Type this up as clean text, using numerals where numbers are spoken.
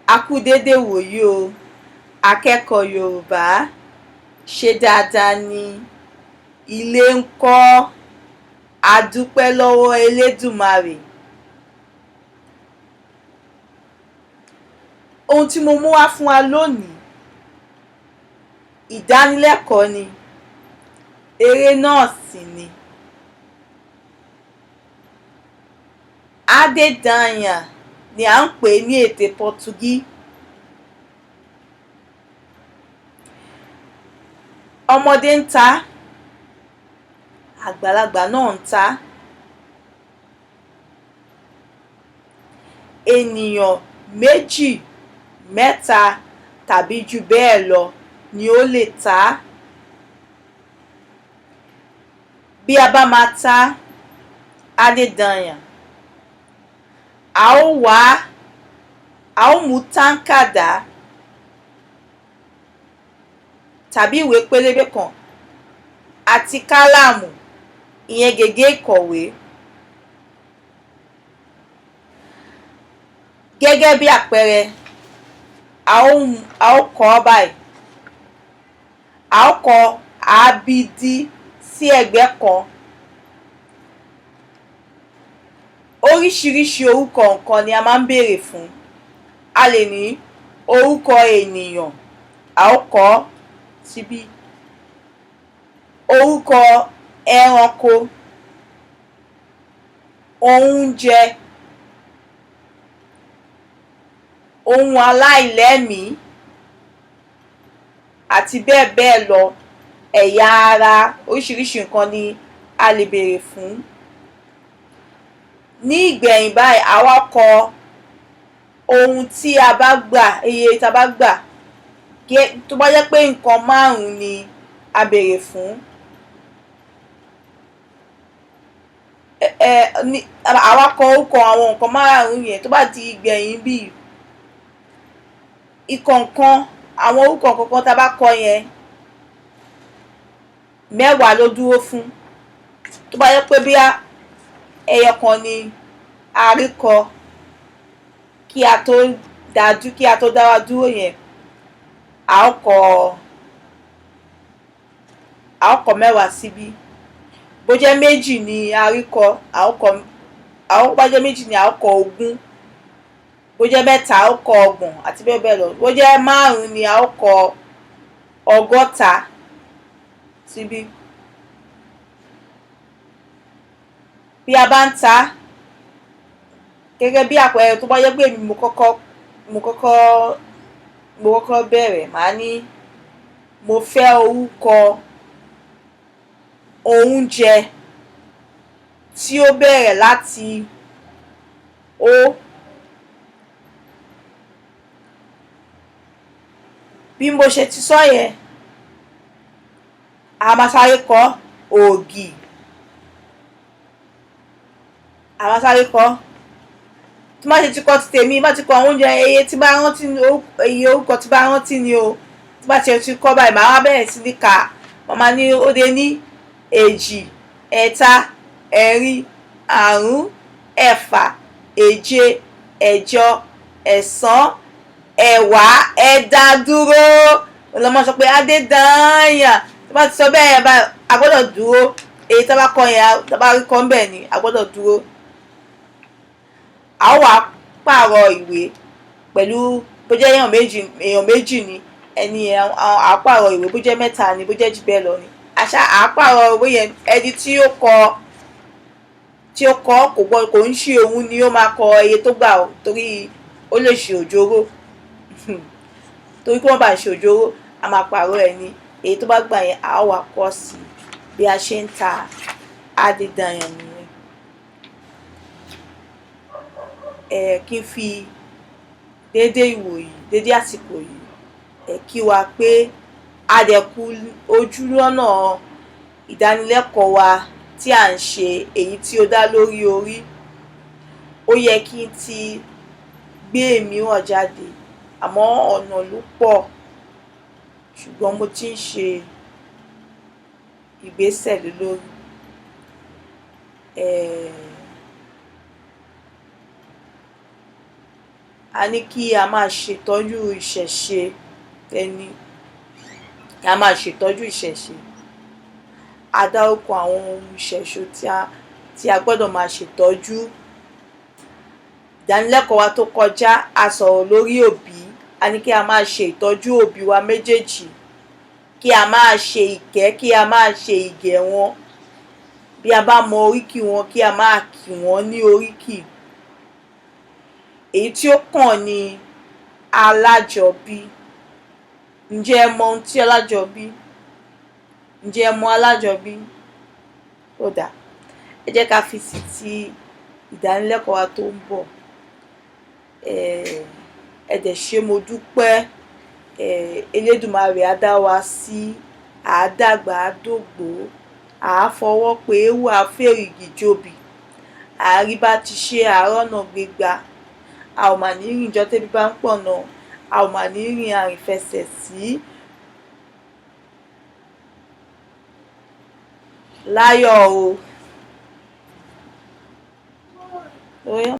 A kú dédé wòyí o, akẹ́kọ̀ọ́ Yorùbá, ṣé dáadáa ni? Ilé ńkọ́? A dúpẹ́ lọ́wọ́ Elédùmarè. Ohun tí mo mú wá fún wa lónìí, ìdánilẹ́kọ̀ọ́ ni, eré náà sì ni. Adédànyà ni à ń pè ní èdè Pọtugí. Ọmọdé ń ta, àgbàlagbà náà ń ta. Ènìyàn méjì, mẹ́ta tàbí jù bẹ́ẹ̀ lọ ni ó lè ta. Bí a bá máa ta Adédànyà, a ó mú táńkàdá tàbí ìwé pélébé kan àti kálámù, ìyẹn gègé ìkọ̀wé. Gẹ́gẹ́ bí àpẹẹrẹ, a ó kọ ọ́ báyìí. A ó kọ ABD sí ẹ̀gbẹ́ kan. Oríṣiríṣi orúkọ nǹkan ni a máa ń béèrè fún. A lè ní orúkọ ènìyàn, a ó kọ ọ́ síbí. Orúkọ ẹranko, oúnjẹ, ohun aláìlẹ́mìí àti bẹ́ẹ̀ bẹ́ẹ̀ lọ. Ẹ̀yà ara, oríṣiríṣi nǹkan ni a lè béèrè fún. Ní ìgbẹ̀yìn báyìí, a wá kọ ohun tí a bá gbà, iye tí a bá gbà. Tó bá jẹ́ pé nǹkan 5 ni a béèrè fún, a wá kọ orúkọ àwọn nǹkan 5 yẹn. Tó bá di ìgbẹ̀yìn bíi ìkọ̀ọ̀kan, àwọn orúkọ kọ̀ọ̀kan tá a bá kọ yẹn, 10 ló dúró fún. Tó bá jẹ́ pé bí ẹyọ kan ni a rí kọ kí a tó dá wa dúró yẹn, a ó kọ 10 síbí. Bó jẹ́ 2 ni a rí kọ, bó jẹ́ 2 ni a ó kọ 20. Bó jẹ́ 3 a ó kọ 30 àti bẹ́ẹ̀ bẹ́ẹ̀ lọ. Bó jẹ́ 5 ni a ó kọ 60 síbí. Bí a bá ń ta, gẹ́gẹ́ bí àpẹẹrẹ, tó bá jẹ́ pé èmi mo kọ́kọ́ bẹ̀rẹ̀, màá ní mo fẹ́ orúkọ oúnjẹ tí ó bẹ̀rẹ̀ láti O. Bí mo ṣe ti sọ yẹn, a máa sáré kọ ògì. A máa sáré kọ. Tí má ṣe ti kọ ti tèmi, bá ti kọ àwọn oúnjẹ, iye orúkọ tí bá rántí ni o. Tí bá ti kọ báyìí, màá wá bẹ̀rẹ̀ sí ní kà. Màá ní ó dé ní 2, 3, 4, 5, 6, 7, 8, 9, 10. Ẹ dá dúró. Ọlọ́mọ sọ pé Adédànyà. Tí bá ti sọ bẹ́ẹ̀ yẹn báyìí, a gbọ́dọ̀ dúró. Èyí tí a bá kọ yẹn, tí a bá rí kọ ń bẹ̀ ni, a gbọ́dọ̀ dúró. A ó wá pààrọ̀ ìwé pẹ̀lú, bó jẹ́ èèyàn méjì ni ẹni yẹn, a pààrọ̀ ìwé. Bó jẹ́ 3 ni, bó jẹ́ jù bẹ́ẹ̀ lọ ni. A pààrọ̀ ìwé yẹn. Ẹni tí ó kọ kò ń ṣe òun ni ó máa kọ iye tó gbà o, torí ó lè ṣe òjòrò. Torí kí wọ́n bá ṣe òjòrò, a máa pààrọ̀ ẹ̀ ní. Èyí tó bá gbà yẹn, a ó wá kọ sí bí a ṣe ń ta Adédànyà nìyẹn. Kí n fi dédé àsìkò yìí kí wa pé a dẹ̀ kú ojú lọ́nà ìdánilẹ́kọ̀ọ́ wa tí à ń ṣe, èyí tí ó dá lórí orí. Ó yẹ kí n ti gbé mìíràn jáde, àmọ́ ọ̀nà ló pọ̀, ṣùgbọ́n mo ti ń ṣe ìgbésẹ̀ lé lórí. a ní kí a máa ṣètọ́jú ìṣẹ̀ṣe ẹni, kí a máa ṣètọ́jú ìṣẹ̀ṣe. A dárúkọ àwọn ohun ìṣẹ̀ṣe tí a gbọ́dọ̀ máa ṣètọ́jú. Ìdánilẹ́kọ̀ọ́ wa tó kọjá a sọ̀rọ̀ lórí òbí, a ní kí a máa ṣe ìtọ́jú òbí wa méjèèjì, kí a máa ṣe ìkẹ́, kí a máa ṣe ìgẹ̀ wọn. Bí a bá mọ oríkì wọn, kí a máa kì wọ́n ní oríkì. Èyí tí ó kàn ni alájọbí. Ǹjẹ́ ẹ mọ ohun tí alájọbí? Ǹjẹ́ ẹ mọ alájọbí? Ó dáa. Ẹ jẹ́ ká fi sí ti ìdánilẹ́kọ̀ọ́ wa tó ń bọ̀. Ẹ dẹ̀ ṣé mo dúpẹ́. Elédùmarè á dá wa sí, à á dàgbà, à á dògbó, à á fọwọ́ pe eéwú, à á fèrìgì jobi, à á rí bá ti ṣe, à á rọ́nà gbégbá. A ò mà ní rìn jọ́ tébi bá ń pọ̀nà, a ò mà ní rìn àrìnfẹsẹ̀ sí. Láyọ̀ o.